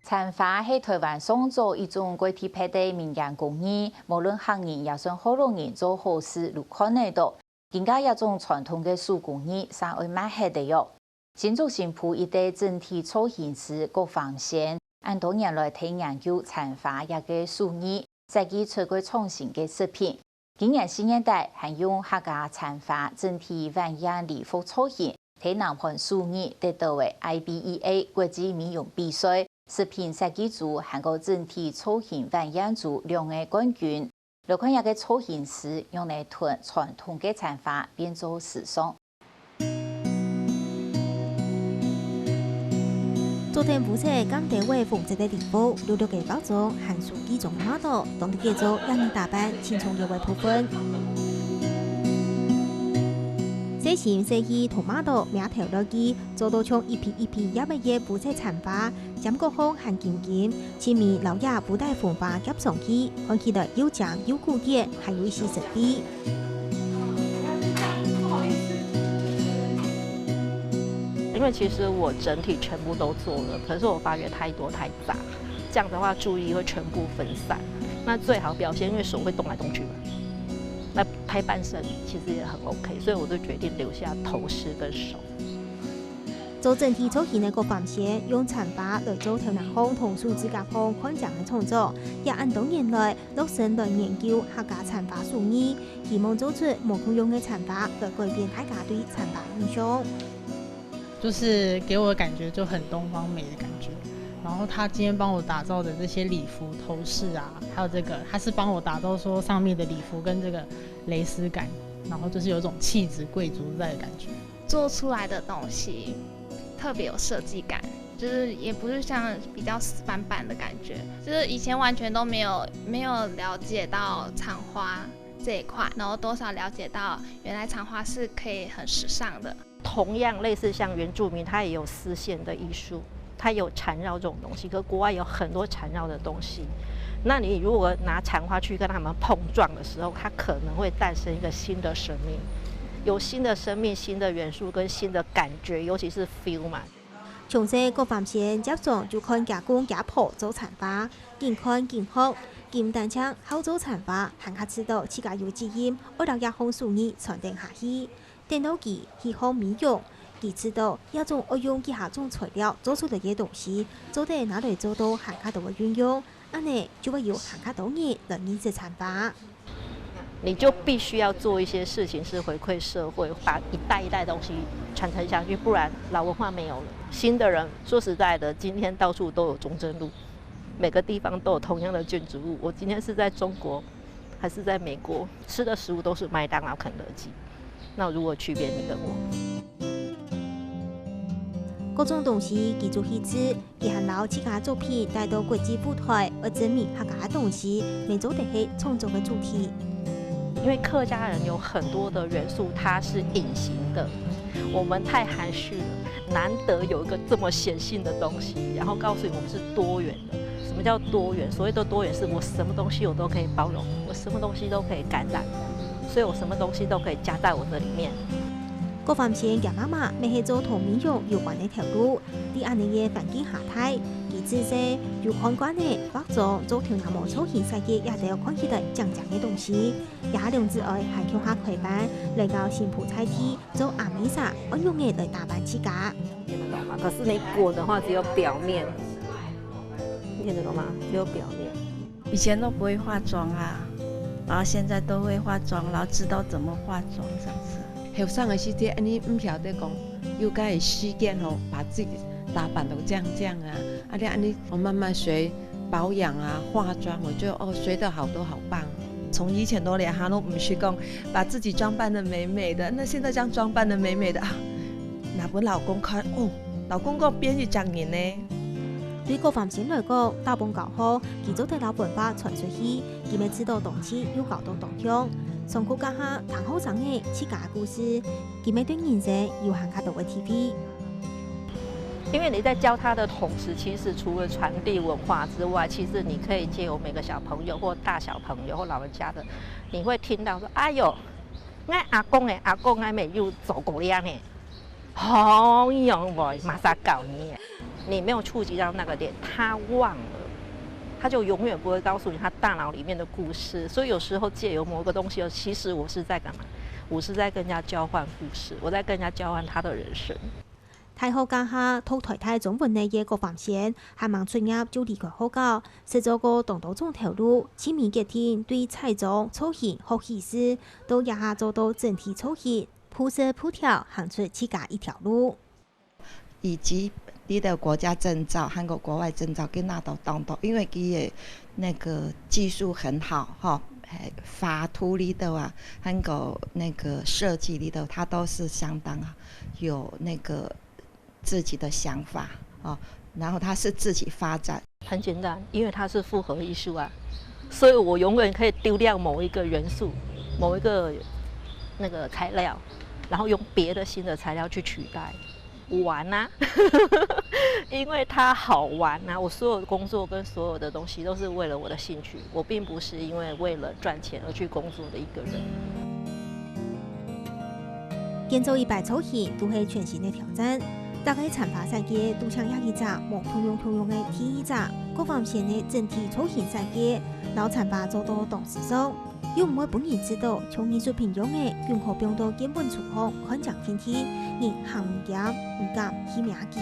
产花是台湾创造一种国体派的民间工艺，无论行人也算好多人做好事都看得到。更加一种传统的手工艺，上爱买黑的哟。新竹新埔一带整体造型师郭芳贤，按多年来提研究产花一个手艺，设计出过创新的食品。今年4年代，还用客家产花整体万样礼服造型，提南盘手艺得到为 IBEA 国际美容比赛。食品设计组韩国整体造型万样组2个冠军。来看一个造型师用来团传统的产花变做时尚。昨天不测刚地位缝制的礼服，66个包装含数几种 model， 当地节奏让人打扮轻松的为部分。这型设计同 model 苗条落去，做到从一批一批一枚的布色产花，将国风含金金，前面老雅布带缝花夹上去，看起来又强又古典，还有一些神秘。因为其实我整体全部都做了，可是我发觉太多太杂，这样的话注意力会全部分散。那最好表现，因为手会动来动去嘛。那拍半身其实也很 OK， 所以我就决定留下头饰跟手。做整体造型的郭芳贤用产花来做头南风同树指甲风宽长的创作，也按多年来落实来研究客家产花手艺，希望做出无可用的产花来改变大家对产花印象。就是给我的感觉就很东方美的感觉。然后他今天帮我打造的这些礼服、头饰啊，还有这个，他是帮我打造说上面的礼服跟这个蕾丝感，然后就是有一种气质贵族在的感觉。做出来的东西特别有设计感，就是也不是像比较死板板的感觉，就是以前完全都没有了解到产花这一块，然后多少了解到原来产花是可以很时尚的。同样类似像原住民，他也有丝线的艺术，他有缠绕这种东西，可国外有很多缠绕的东西。那你如果拿产花去跟他们碰撞的时候，它可能会诞生一个新的生命，有新的生命、新的元素跟新的感觉，尤其是 feel 嘛。从这郭芳贤接上就看加工加破做产花，健康健康。金单枪好做产花，还卡知道自家有基因，为了也风手艺传承下去。电脑机喜好美容，佢知道要种爱用以下种材料做出来嘅东西，做得拿来做到含卡多嘅运用，安尼就会有含卡多嘢来研制产花。你就必须要做一些事情是回馈社会，把一代一代东西传承下去，不然老文化没有了。新的人说实在的，今天到处都有中正路，每个地方都有同样的建筑物。我今天是在中国还是在美国，吃的食物都是麦当劳、肯德基。那如果区别你跟我？各种东西记住细致，佢含老自家作品带到国际舞台，而证明客家东西未做得起创作的主题。因为客家人有很多的元素，它是隐形的，我们太含蓄了，难得有一个这么显性的东西，然后告诉你我们是多元的。什么叫多元？所谓的多元是我什么东西我都可以包容，我什么东西都可以感染。所以我什么东西都可以加在我的里面。郭芳贤嘅妈妈未系做同美容有关嘅条路，喺安尼嘅环境下睇，佢自细有看惯嘅化妆做条那么造型设计，也得要看起来正正嘅东西。也两之外还向下开班，嚟到新埔菜地做阿美莎，我用嘅嚟打扮自家。听得懂吗？可是你裹的话只有表面，你听得懂吗？只有表面。以前都不会化妆啊。然后现在都会化妆，然后知道怎么化妆这样子。后生的时节，你唔晓得讲，有该时间哦，把自己打扮到这样啊，你我慢慢学保养啊、化妆，我觉得学得好多好棒。从以前都连下都唔是讲把自己装扮得美美的，那现在这样装扮得美美的啊，拿俾老公看哦，老公个边是怎样呢？对郭芳贤来讲，大本教好，佢做睇老本把传出去，佢咪知道动机有搞动动向。上课家下谈好上嘅自家故事，佢咪对人生有含卡多嘅体会。因为你在教他的同时，其实除了传递文化之外，其实你可以借由每个小朋友或大小朋友或老人家的，你会听到说：“哎呦，俺阿公俺没有做过呢，好用喎，马上搞你。”你没有触及到那个点，他忘了，他就永远不会告诉你他大脑里面的故事。所以有时候借由某个东西，其实我是在干嘛？我是在跟人家交换故事，我在跟人家交换他的人生。大学家下读台大中文系嘅郭范先，还忙专业就离开學校，寫咗個動到種條路，清明節天對彩妝、造型學意思，都也下做到整體造型，鋪設鋪條，行出自家一條路。以及你的國家證照、韓國國外證照跟拿到當到，因為佢嘅那個技術很好，哈，畫圖裏頭啊，韓國那個設計裏頭，它都是相當有那個自己的想法哦，然後它是自己發展。很簡單，因為它是複合藝術啊，所以我永遠可以丟掉某一個元素、某一個那個材料，然後用別的新的材料去取代。玩啊，因為它好玩啊！我所有的工作跟所有的東西都是為了我的興趣，我並不是因為了賺錢而去工作的一個人。建造一擺造型都係全新的挑戰，大概產發世界都像一隻冇通用的第一隻，各方面的整體造型世界，老產發做到董事長，又唔會本人知道從藝術品用的任何變到根本處方看講天氣，人行業唔敢去名記。